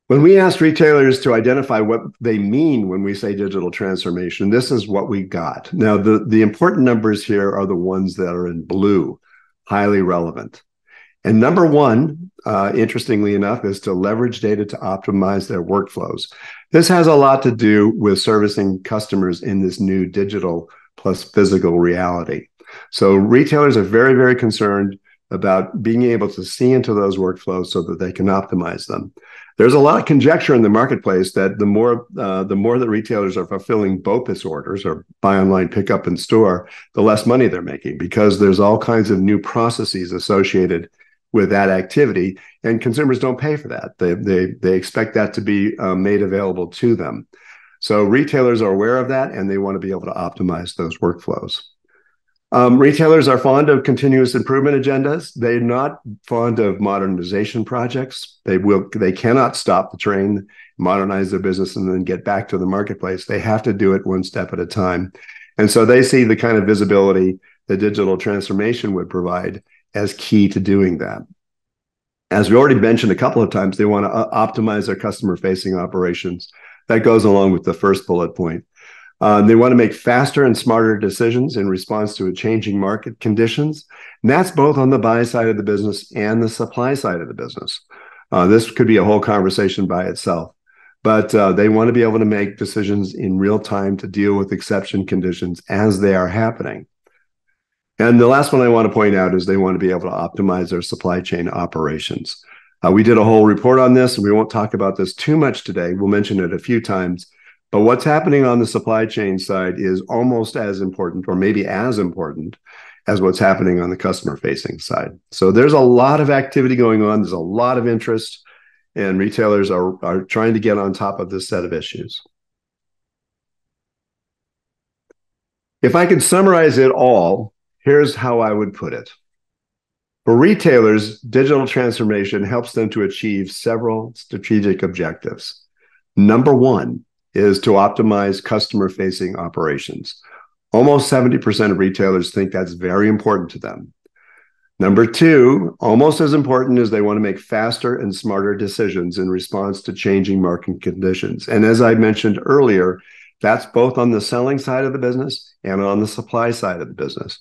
When we asked retailers to identify what they mean when we say digital transformation, this is what we got. Now, the important numbers here are the ones that are in blue, highly relevant. And number one, interestingly enough, is to leverage data to optimize their workflows. This has a lot to do with servicing customers in this new digital plus physical reality. So retailers are very, very concerned about being able to see into those workflows so that they can optimize them. There's a lot of conjecture in the marketplace that the more that retailers are fulfilling BOPIS orders, or buy online, pick up in store, the less money they're making, because there's all kinds of new processes associated with that activity, and consumers don't pay for that. They expect that to be made available to them. So retailers are aware of that, and they want to be able to optimize those workflows. Retailers are fond of continuous improvement agendas. They're not fond of modernization projects. They cannot stop the train, modernize their business, and then get back to the marketplace. They have to do it one step at a time. And so they see the kind of visibility that digital transformation would provide as key to doing that. As we already mentioned a couple of times, they want to optimize their customer-facing operations. That goes along with the first bullet point. They want to make faster and smarter decisions in response to changing market conditions. And that's both on the buy side of the business and the supply side of the business. This could be a whole conversation by itself. But they want to be able to make decisions in real time to deal with exception conditions as they are happening. And the last one I want to point out is they want to be able to optimize their supply chain operations. We did a whole report on this, and we won't talk about this too much today. We'll mention it a few times. But what's happening on the supply chain side is almost as important, or maybe as important, as what's happening on the customer-facing side. So there's a lot of activity going on. There's a lot of interest, and retailers are trying to get on top of this set of issues. If I could summarize it all, here's how I would put it. For retailers, digital transformation helps them to achieve several strategic objectives. Number one is to optimize customer-facing operations. Almost 70% of retailers think that's very important to them. Number two, almost as important, is they want to make faster and smarter decisions in response to changing market conditions. And as I mentioned earlier, that's both on the selling side of the business and on the supply side of the business.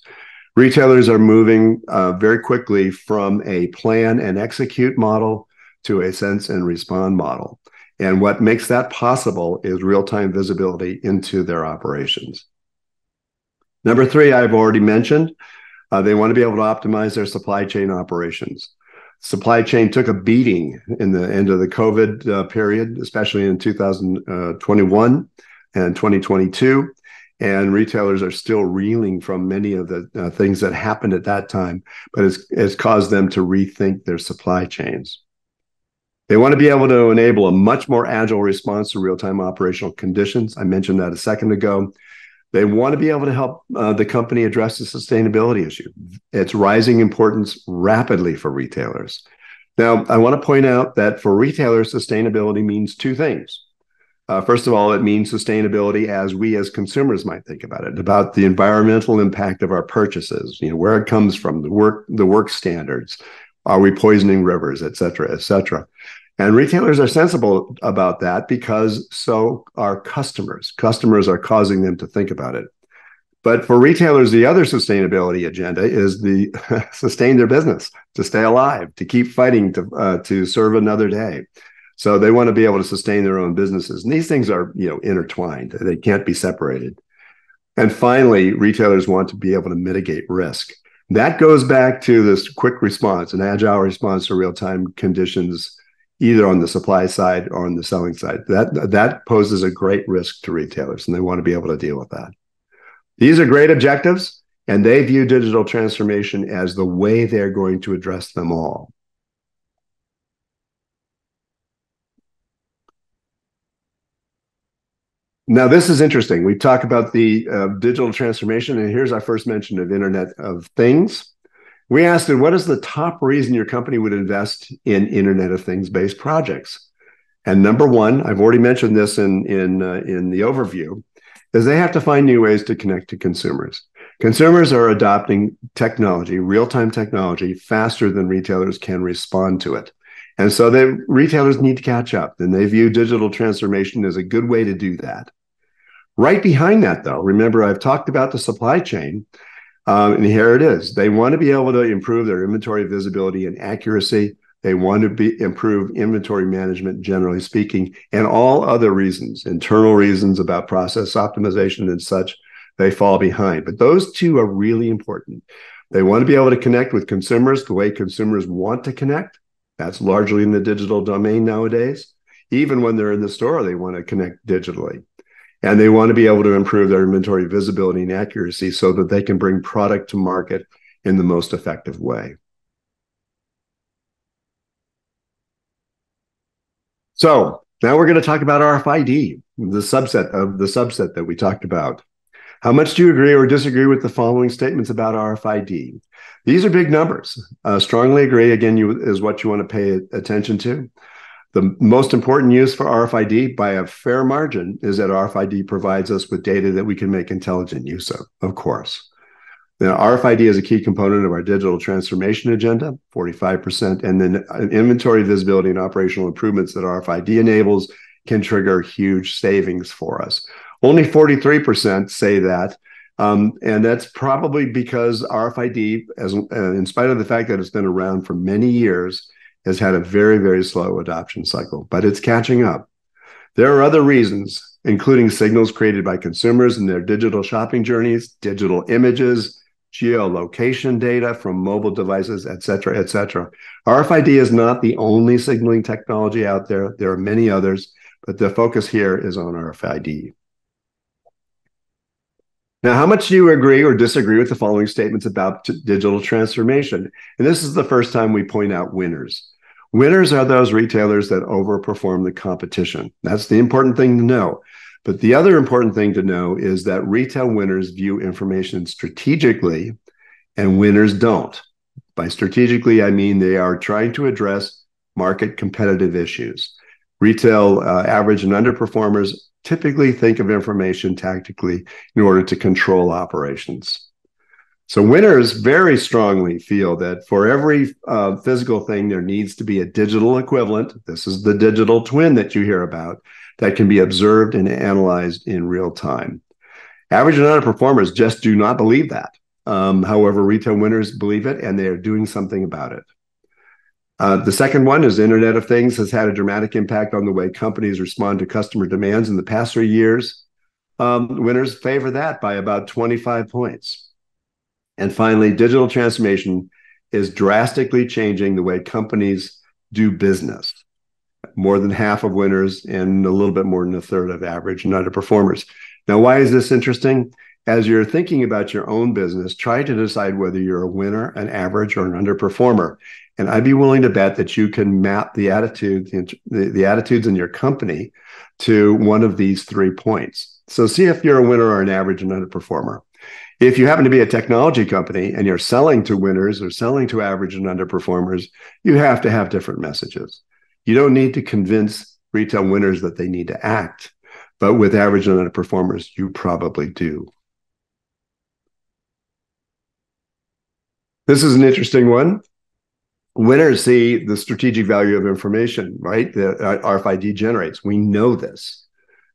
Retailers are moving very quickly from a plan and execute model to a sense and respond model. And what makes that possible is real-time visibility into their operations. Number three, I've already mentioned, they want to be able to optimize their supply chain operations. Supply chain took a beating in the end of the COVID period, especially in 2021 and 2022. And retailers are still reeling from many of the things that happened at that time, but it's caused them to rethink their supply chains. They want to be able to enable a much more agile response to real-time operational conditions. I mentioned that a second ago. They want to be able to help the company address the sustainability issue. It's rising importance rapidly for retailers. Now, I want to point out that for retailers, sustainability means two things. First of all, it means sustainability as we as consumers might think about it, about the environmental impact of our purchases, where it comes from, the work standards, are we poisoning rivers, et cetera, et cetera. And retailers are sensible about that because so are customers. Customers are causing them to think about it. But for retailers, the other sustainability agenda is the sustain their business, to stay alive, to keep fighting, to serve another day. So they want to be able to sustain their own businesses. And these things are, intertwined. They can't be separated. And finally, retailers want to be able to mitigate risk. That goes back to this quick response, an agile response to real-time conditions, either on the supply side or on the selling side. That poses a great risk to retailers, and they want to be able to deal with that. These are great objectives, and they view digital transformation as the way they're going to address them all. Now, this is interesting. We talk about the digital transformation, and here's our first mention of Internet of Things. We asked them, what is the top reason your company would invest in Internet of Things-based projects? And number one, I've already mentioned this in the overview, is they have to find new ways to connect to consumers. Consumers are adopting technology, real-time technology, faster than retailers can respond to it. And so the retailers need to catch up, and they view digital transformation as a good way to do that. Right behind that, though, remember I've talked about the supply chain, and here it is. They want to be able to improve their inventory visibility and accuracy. They want to improve inventory management, generally speaking, and all other reasons, internal reasons about process optimization and such, they fall behind. But those two are really important. They want to be able to connect with consumers the way consumers want to connect. That's largely in the digital domain nowadays. Even when they're in the store, they want to connect digitally. And they want to be able to improve their inventory visibility and accuracy so that they can bring product to market in the most effective way. So now we're going to talk about RFID, the subset that we talked about. How much do you agree or disagree with the following statements about RFID? These are big numbers. Strongly agree, again, is what you want to pay attention to. The most important use for RFID by a fair margin is that RFID provides us with data that we can make intelligent use of course. Now, RFID is a key component of our digital transformation agenda, 45%, and then inventory visibility and operational improvements that RFID enables can trigger huge savings for us. Only 43% say that, and that's probably because RFID, in spite of the fact that it's been around for many years, has had a very, very slow adoption cycle, but it's catching up. There are other reasons, including signals created by consumers in their digital shopping journeys, digital images, geolocation data from mobile devices, et cetera, et cetera. RFID is not the only signaling technology out there. There are many others, but the focus here is on RFID. Now, how much do you agree or disagree with the following statements about digital transformation? And this is the first time we point out winners. Winners are those retailers that overperform the competition. That's the important thing to know. But the other important thing to know is that retail winners view information strategically and winners don't. By strategically, I mean they are trying to address market competitive issues. Retail average and underperformers typically think of information tactically in order to control operations. So winners very strongly feel that for every physical thing, there needs to be a digital equivalent. This is the digital twin that you hear about that can be observed and analyzed in real time. Average and underperformers just do not believe that. However, retail winners believe it, and they are doing something about it. The second one is Internet of Things has had a dramatic impact on the way companies respond to customer demands in the past 3 years. Winners favor that by about 25 points. And finally, digital transformation is drastically changing the way companies do business. More than half of winners and a little bit more than a third of average and underperformers. Now, why is this interesting? As you're thinking about your own business, try to decide whether you're a winner, an average, or an underperformer. And I'd be willing to bet that you can map the attitudes in your company to one of these 3 points. So see if you're a winner or an average and underperformer. If you happen to be a technology company and you're selling to winners or selling to average and underperformers, you have to have different messages. You don't need to convince retail winners that they need to act, but with average and underperformers, you probably do. This is an interesting one. Winners see the strategic value of information, right? That RFID generates. We know this.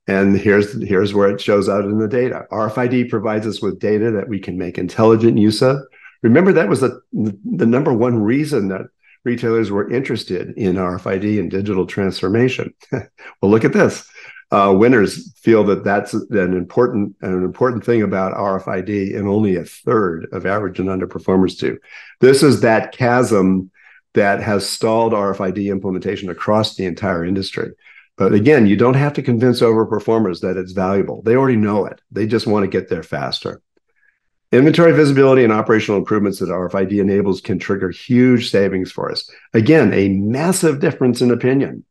And here's where it shows out in the data. RFID provides us with data that we can make intelligent use of. Remember, that was the number one reason that retailers were interested in RFID and digital transformation. Well, look at this. Winners feel that that's an important thing about RFID, and only a third of average and underperformers do. This is that chasm that has stalled RFID implementation across the entire industry. But again, you don't have to convince overperformers that it's valuable. They already know it. They just want to get there faster. Inventory visibility and operational improvements that RFID enables can trigger huge savings for us. Again, a massive difference in opinion.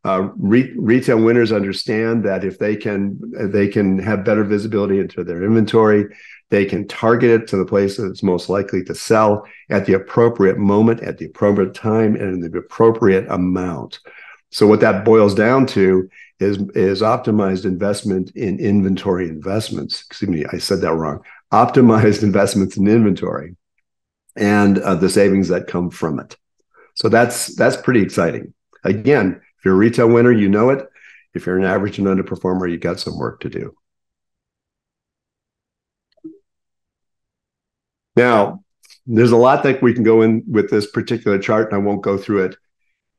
Retail winners understand that if they can have better visibility into their inventory, they can target it to the place that it's most likely to sell at the appropriate moment, at the appropriate time, and in the appropriate amount. So what that boils down to is optimized investment in inventory investments. Excuse me, I said that wrong. Optimized investments in inventory and the savings that come from it. So that's pretty exciting. Again, if you're a retail winner, you know it. If you're an average and underperformer, you got some work to do. Now, there's a lot that we can go in with this particular chart, and I won't go through it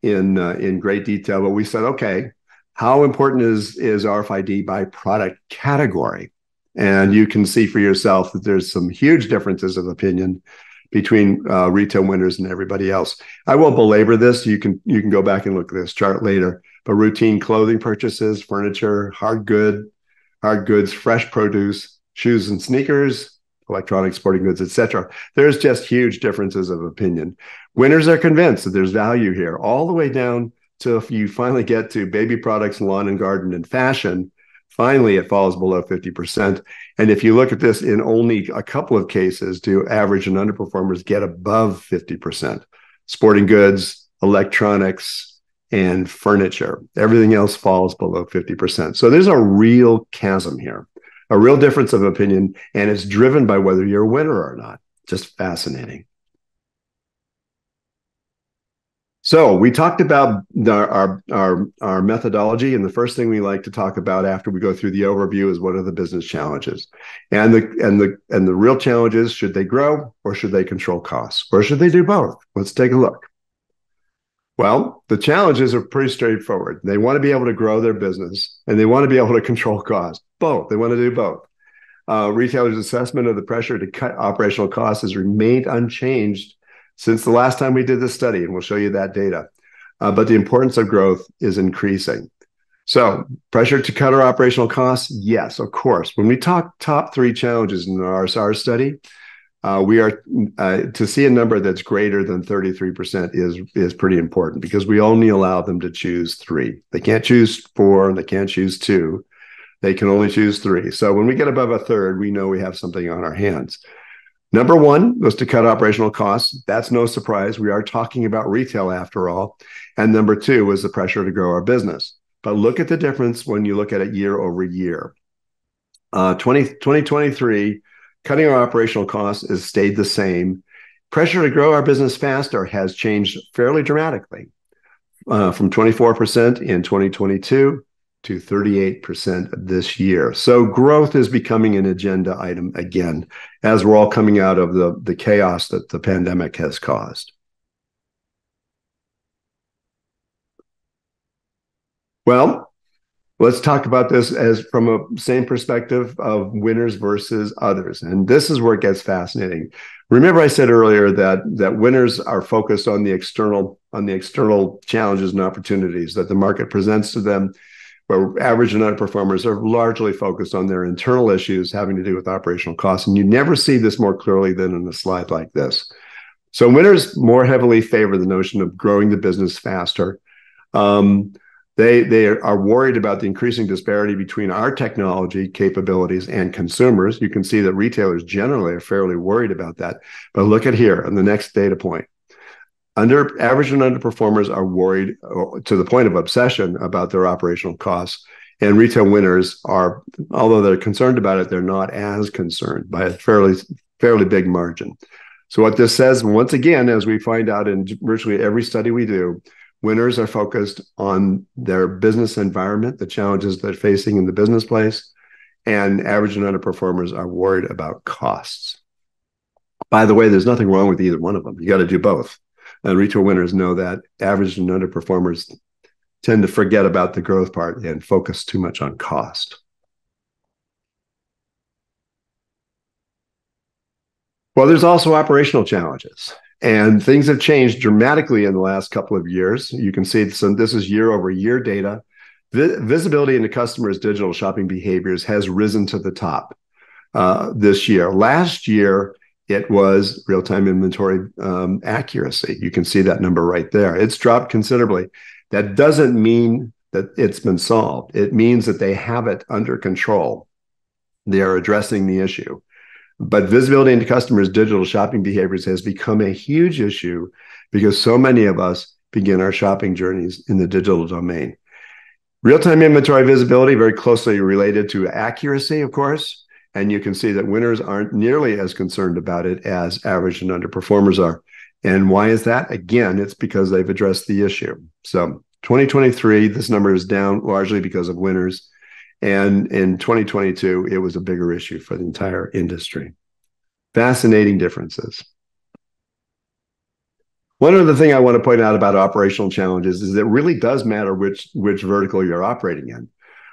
in great detail. But we said, okay, how important is RFID by product category? And you can see for yourself that there's some huge differences of opinion between retail winners and everybody else. I won't belabor this. You can go back and look at this chart later. But routine clothing purchases, furniture, hard goods, fresh produce, shoes and sneakers, electronic sporting goods, etc. There's just huge differences of opinion. Winners are convinced that there's value here, all the way down to if you finally get to baby products, lawn and garden, and fashion. Finally, it falls below 50%. And if you look at this, in only a couple of cases do average and underperformers get above 50%. Sporting goods, electronics, and furniture. Everything else falls below 50%. So there's a real chasm here, a real difference of opinion, and it's driven by whether you're a winner or not. Just fascinating. So we talked about our methodology, and the first thing we like to talk about after we go through the overview is what are the business challenges, and the real challenge is, should they grow or should they control costs, or should they do both? Let's take a look. Well, the challenges are pretty straightforward. They want to be able to grow their business, and they want to be able to control costs. Both. They want to do both. Retailers' assessment of the pressure to cut operational costs has remained unchanged since the last time we did this study, and we'll show you that data. But the importance of growth is increasing. So, pressure to cut our operational costs? Yes, of course. When we talk top three challenges in our SARS study, we are to see a number that's greater than 33% is pretty important, because we only allow them to choose three. They can't choose four, and they can't choose two. They can only choose three. So when we get above a third, we know we have something on our hands. Number one was to cut operational costs. That's no surprise. We are talking about retail after all. And number two was the pressure to grow our business. But look at the difference when you look at it year over year. 2023, cutting our operational costs has stayed the same. Pressure to grow our business faster has changed fairly dramatically, from 24% in 2022 to 38% this year. So growth is becoming an agenda item again, as we're all coming out of the chaos that the pandemic has caused. Well, let's talk about this as from a same perspective of winners versus others. And this is where it gets fascinating. Remember, I said earlier that winners are focused on the external challenges and opportunities that the market presents to them, where average and underperformers are largely focused on their internal issues having to do with operational costs. And you never see this more clearly than in a slide like this. So winners more heavily favor the notion of growing the business faster. They are worried about the increasing disparity between our technology capabilities and consumers. You can see that retailers generally are fairly worried about that. But look at here on the next data point. Average and underperformers are worried to the point of obsession about their operational costs. And retail winners are, although they're concerned about it, they're not as concerned by a fairly big margin. So what this says, once again, as we find out in virtually every study we do, winners are focused on their business environment, the challenges they're facing in the business place, and average and underperformers are worried about costs. By the way, there's nothing wrong with either one of them. You got to do both. And retail winners know that. Average and underperformers tend to forget about the growth part and focus too much on cost. Well, there's also operational challenges, and things have changed dramatically in the last couple of years. You can see this is year over year data. Visibility into customers' digital shopping behaviors has risen to the top this year. Last year, it was real-time inventory accuracy. You can see that number right there. It's dropped considerably. That doesn't mean that it's been solved. It means that they have it under control. They are addressing the issue. But visibility into customers' digital shopping behaviors has become a huge issue because so many of us begin our shopping journeys in the digital domain. Real-time inventory visibility, very closely related to accuracy, of course. And you can see that winners aren't nearly as concerned about it as average and underperformers are. And why is that? Again, it's because they've addressed the issue. So 2023, this number is down largely because of winners. And in 2022, it was a bigger issue for the entire industry. Fascinating differences. One other thing I want to point out about operational challenges is it really does matter which vertical you're operating in.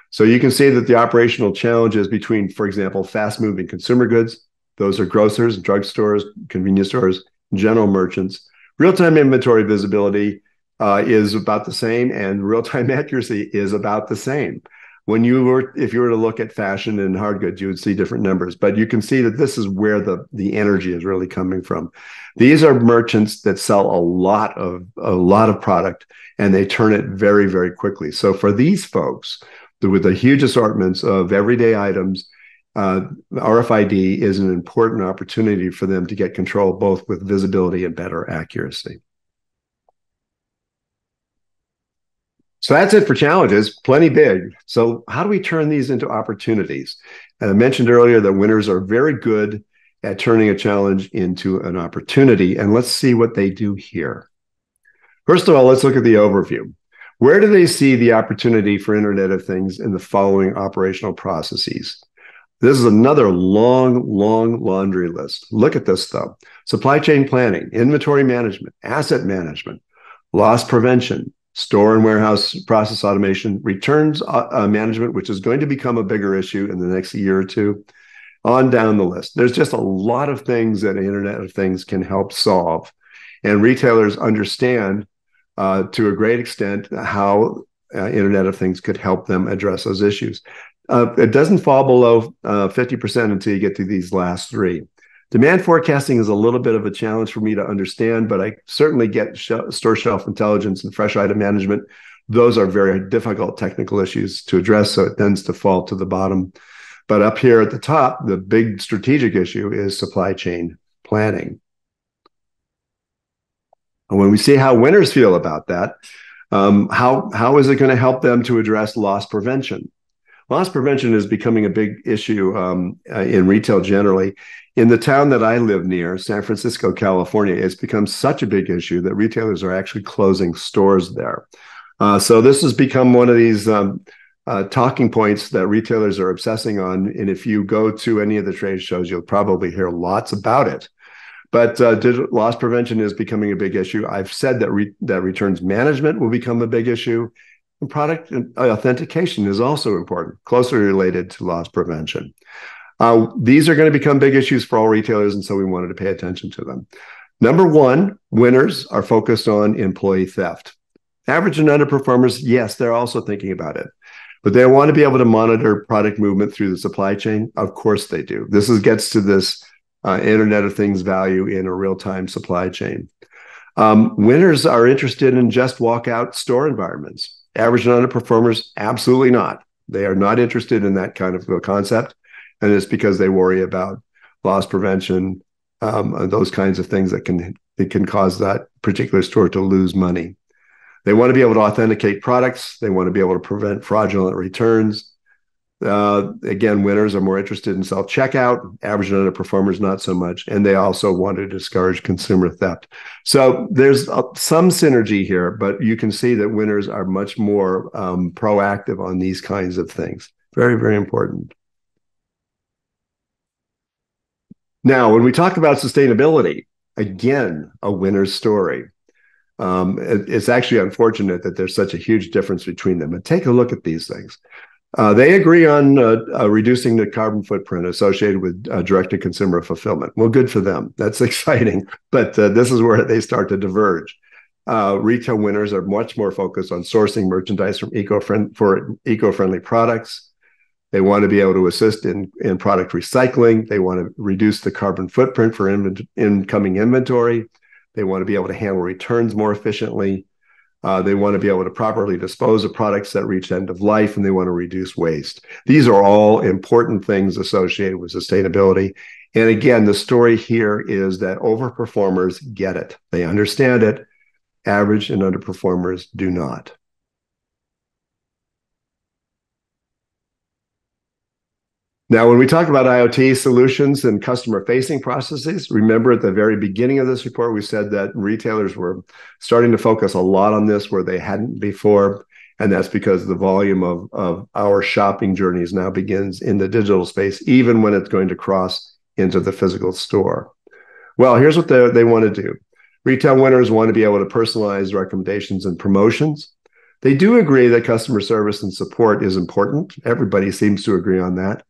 So you can see that the operational challenges between, for example, fast-moving consumer goods, those are grocers, drugstores, convenience stores, general merchants. Real-time inventory visibility is about the same, and real-time accuracy is about the same. If you were to look at fashion and hard goods, you would see different numbers, but you can see that this is where the energy is really coming from. These are merchants that sell a lot of product, and they turn it very, very quickly. So for these folks, with the huge assortments of everyday items, RFID is an important opportunity for them to get control, both with visibility and better accuracy. So that's it for challenges, plenty big. So how do we turn these into opportunities? And I mentioned earlier that winners are very good at turning a challenge into an opportunity. And let's see what they do here. First of all, let's look at the overview. Where do they see the opportunity for Internet of Things in the following operational processes? This is another long laundry list. Look at this, though. Supply chain planning, inventory management, asset management, loss prevention, store and warehouse process automation, returns management, which is going to become a bigger issue in the next year or two, on down the list. There's just a lot of things that Internet of Things can help solve. And retailers understand to a great extent how Internet of Things could help them address those issues. It doesn't fall below 50% until you get to these last three. Demand forecasting is a little bit of a challenge for me to understand, but I certainly get store shelf intelligence and fresh item management. Those are very difficult technical issues to address, so it tends to fall to the bottom. But up here at the top, the big strategic issue is supply chain planning. And when we see how winners feel about that, how is it going to help them to address loss prevention? Loss prevention is becoming a big issue in retail generally. In the town that I live near, San Francisco, California, it's become such a big issue that retailers are actually closing stores there. So this has become one of these talking points that retailers are obsessing on. And if you go to any of the trade shows, you'll probably hear lots about it. But digital loss prevention is becoming a big issue. I've said that that returns management will become a big issue. And product authentication is also important, closely related to loss prevention. These are going to become big issues for all retailers, and so we wanted to pay attention to them. Number one, winners are focused on employee theft. Average and underperformers, yes, they're also thinking about it. But they want to be able to monitor product movement through the supply chain. Of course they do. This gets to this Internet of Things value in a real-time supply chain. Winners are interested in just walkout store environments. Average and underperformers, absolutely not. They are not interested in that kind of a concept. And it's because they worry about loss prevention, those kinds of things that can cause that particular store to lose money. They want to be able to authenticate products. They want to be able to prevent fraudulent returns. Again, winners are more interested in self-checkout. Average and underperformers, not so much. And they also want to discourage consumer theft. So there's some synergy here, but you can see that winners are much more proactive on these kinds of things. Very, very important. Now, when we talk about sustainability, again, a winner's story. It's actually unfortunate that there's such a huge difference between them. But take a look at these things. They agree on reducing the carbon footprint associated with direct-to-consumer fulfillment. Well, good for them. That's exciting. But this is where they start to diverge. Retail winners are much more focused on sourcing merchandise from eco-friendly products. They want to be able to assist in product recycling. They want to reduce the carbon footprint for incoming inventory. They want to be able to handle returns more efficiently. They want to be able to properly dispose of products that reach end of life, and they want to reduce waste. These are all important things associated with sustainability. And again, the story here is that overperformers get it. They understand it. Average and underperformers do not. Now, when we talk about IoT solutions and customer-facing processes, remember at the very beginning of this report, we said that retailers were starting to focus a lot on this where they hadn't before, and that's because the volume of our shopping journeys now begins in the digital space, even when it's going to cross into the physical store. Well, here's what they want to do. Retail winners want to be able to personalize recommendations and promotions. They do agree that customer service and support is important. Everybody seems to agree on that.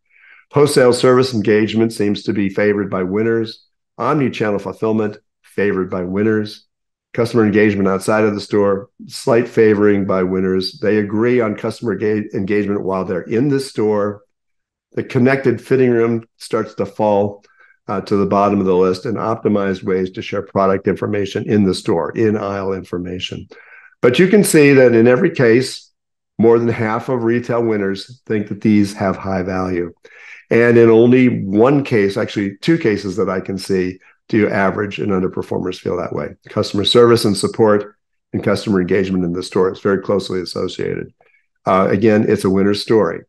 Post-sale service engagement seems to be favored by winners. Omni-channel fulfillment favored by winners. Customer engagement outside of the store, slight favoring by winners. They agree on customer engagement while they're in the store. The connected fitting room starts to fall to the bottom of the list, and optimized ways to share product information in the store, in-aisle information. But you can see that in every case, more than half of retail winners think that these have high value. And in only one case, actually two cases that I can see, do average and underperformers feel that way. Customer service and support and customer engagement in the store is very closely associated. Again, it's a winner story.